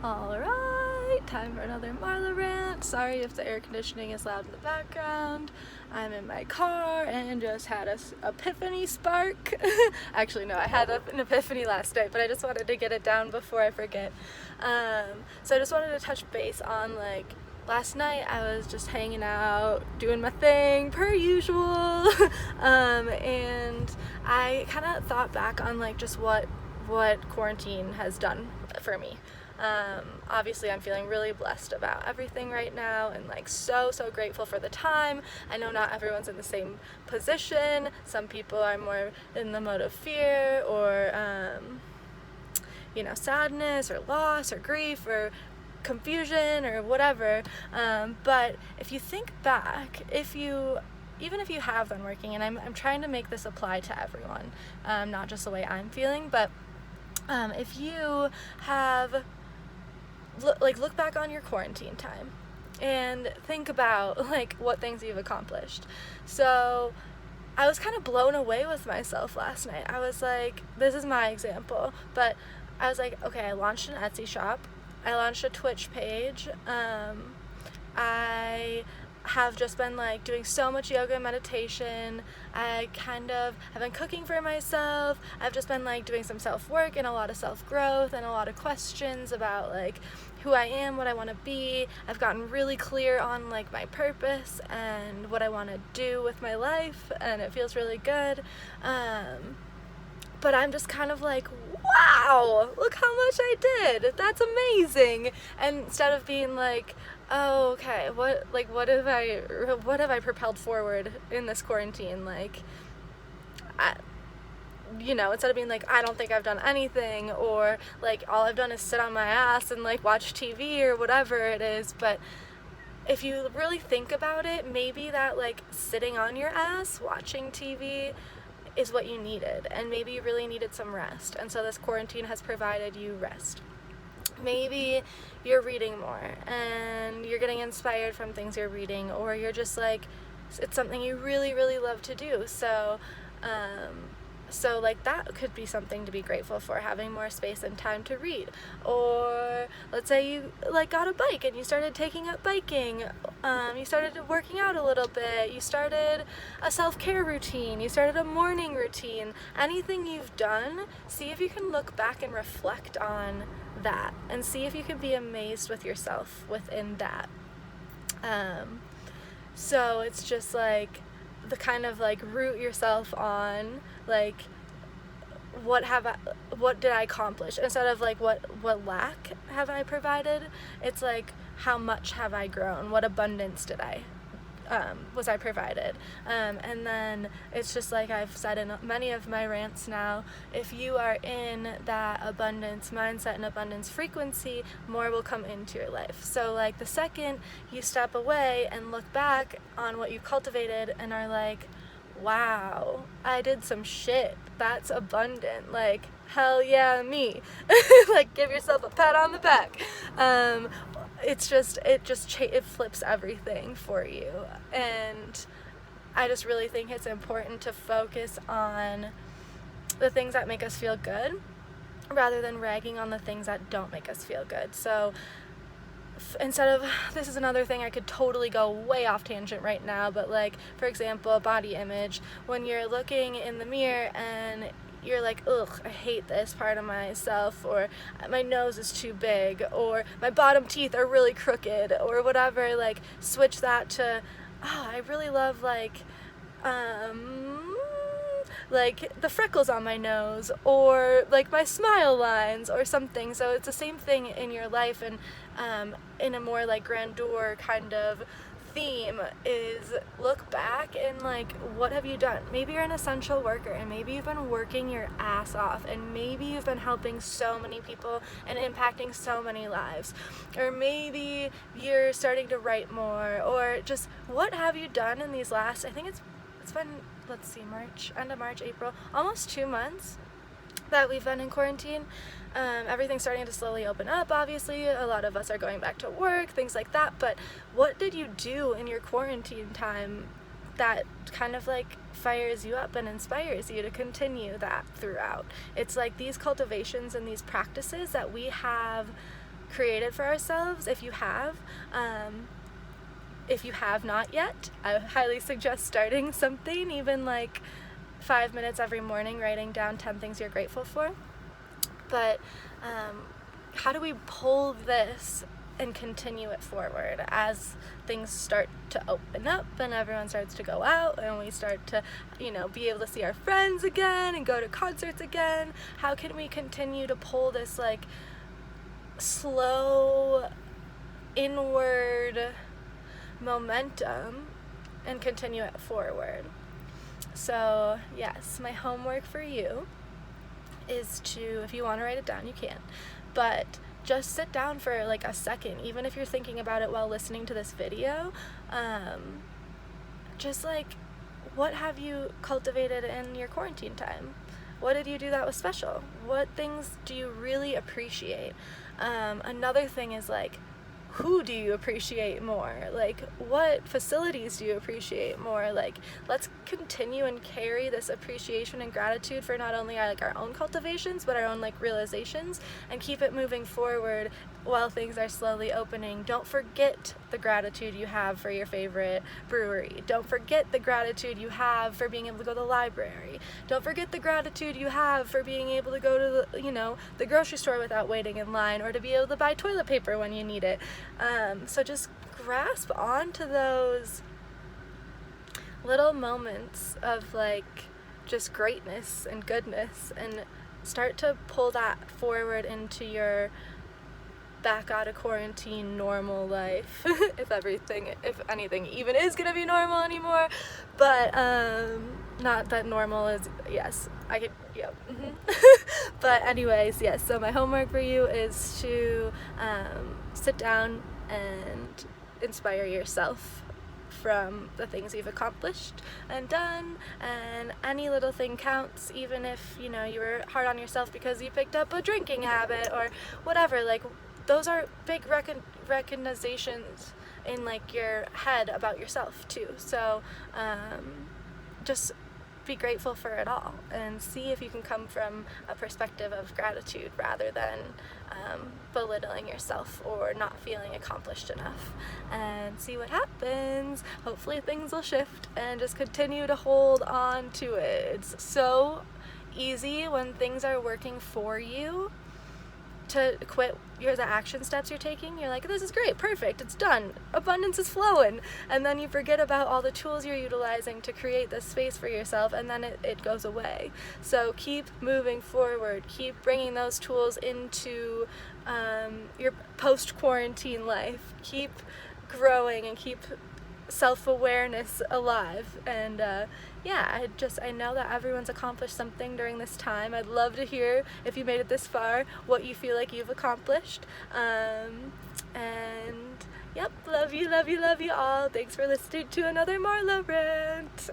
Alright, time for another MarMo rant. Sorry if the air conditioning is loud in the background. I'm in my car and just had a epiphany spark. Actually, no, I had an epiphany last night, but I just wanted to get it down before I forget. So I just wanted to touch base on, last night I was just hanging out, doing my thing, per usual. And I kind of thought back on, just what quarantine has done for me. Obviously I'm feeling really blessed about everything right now and so grateful for the time. I know not everyone's in the same position. Some people are more in the mode of fear or sadness or loss or grief or confusion or whatever, but if you think back, even if you have been working, and I'm trying to make this apply to everyone, not just the way I'm feeling, but if you have look back on your quarantine time and think about what things you've accomplished. So I was kind of blown away with myself last night. I was this is my example, but I was okay, I launched an Etsy shop, I launched a Twitch page, I have just been doing so much yoga and meditation. I have been cooking for myself. I've just been doing some self-work and a lot of self-growth and a lot of questions about who I am, what I want to be. I've gotten really clear on my purpose and what I want to do with my life, and it feels really good. But I'm just kind of wow, look how much I did. That's amazing. And instead of being oh, okay, what have I propelled forward in this quarantine? Instead of being I don't think I've done anything, or all I've done is sit on my ass and watch TV or whatever it is. But if you really think about it, maybe that sitting on your ass watching TV is what you needed, and maybe you really needed some rest, and so this quarantine has provided you rest. Maybe you're reading more and you're getting inspired from things you're reading, or you're just it's something you really, really love to do. So that could be something to be grateful for, having more space and time to read. Or let's say you got a bike and you started taking up biking, you started working out a little bit, you started a self-care routine, you started a morning routine. Anything you've done, see if you can look back and reflect on that and see if you can be amazed with yourself within that. So it's just the kind of root yourself on what did I accomplish, instead of what lack have I provided. It's how much have I grown, what abundance was I provided. And then it's just I've said in many of my rants now, if you are in that abundance mindset and abundance frequency, more will come into your life. So the second you step away and look back on what you cultivated and are wow, I did some shit, that's abundant, hell yeah, me. Give yourself a pat on the back. It flips everything for you. And I just really think it's important to focus on the things that make us feel good rather than ragging on the things that don't make us feel good. So instead of, this is another thing, I could totally go way off tangent right now, but for example, body image. When you're looking in the mirror and you're ugh, I hate this part of myself, or my nose is too big, or my bottom teeth are really crooked, or whatever, switch that to, oh, I really love the freckles on my nose, or my smile lines or something. So it's the same thing in your life, and in a more grandeur kind of theme is look back and what have you done. Maybe you're an essential worker and maybe you've been working your ass off, and maybe you've been helping so many people and impacting so many lives, or maybe you're starting to write more, or just what have you done in these last, I think it's been, let's see, end of March, April, almost 2 months that we've been in quarantine. Everything's starting to slowly open up, obviously. A lot of us are going back to work, things like that. But what did you do in your quarantine time that kind of fires you up and inspires you to continue that throughout? It's these cultivations and these practices that we have created for ourselves. If you have not yet, I highly suggest starting something, even like 5 minutes every morning, writing down 10 things you're grateful for. But how do we pull this and continue it forward as things start to open up and everyone starts to go out and we start to, be able to see our friends again and go to concerts again? How can we continue to pull this like slow inward momentum and continue it forward? So yes, my homework for you is to, if you want to write it down, you can, but just sit down for like a second, even if you're thinking about it while listening to this video. Just like, what have you cultivated in your quarantine time? What did you do that was special? What things do you really appreciate? Another thing is like, who do you appreciate more? Like, what facilities do you appreciate more? Like, let's continue and carry this appreciation and gratitude for not only our own cultivations, but our own realizations, and keep it moving forward while things are slowly opening. Don't forget the gratitude you have for your favorite brewery. Don't forget the gratitude you have for being able to go to the library. Don't forget the gratitude you have for being able to go to the grocery store without waiting in line, or to be able to buy toilet paper when you need it. So just grasp onto those little moments of just greatness and goodness, and start to pull that forward into your back out of quarantine normal life. if anything even is gonna be normal anymore, but not that normal is, yes, I could, yep. But anyways, yes, so my homework for you is to sit down and inspire yourself from the things you've accomplished and done, and any little thing counts, even if you were hard on yourself because you picked up a drinking habit or whatever. Those are big recognitions in your head about yourself too. So just be grateful for it all, and see if you can come from a perspective of gratitude rather than belittling yourself or not feeling accomplished enough, and see what happens. Hopefully things will shift, and just continue to hold on to it. It's so easy when things are working for you to quit the action steps you're taking. You're like, this is great, perfect, it's done, abundance is flowing, and then you forget about all the tools you're utilizing to create this space for yourself, and then it goes away. So keep moving forward, keep bringing those tools into your post-quarantine life, keep growing and keep self-awareness alive. And I know that everyone's accomplished something during this time. I'd love to hear, if you made it this far, what you feel like you've accomplished. And yep, love you all. Thanks for listening to another MarMo Rant.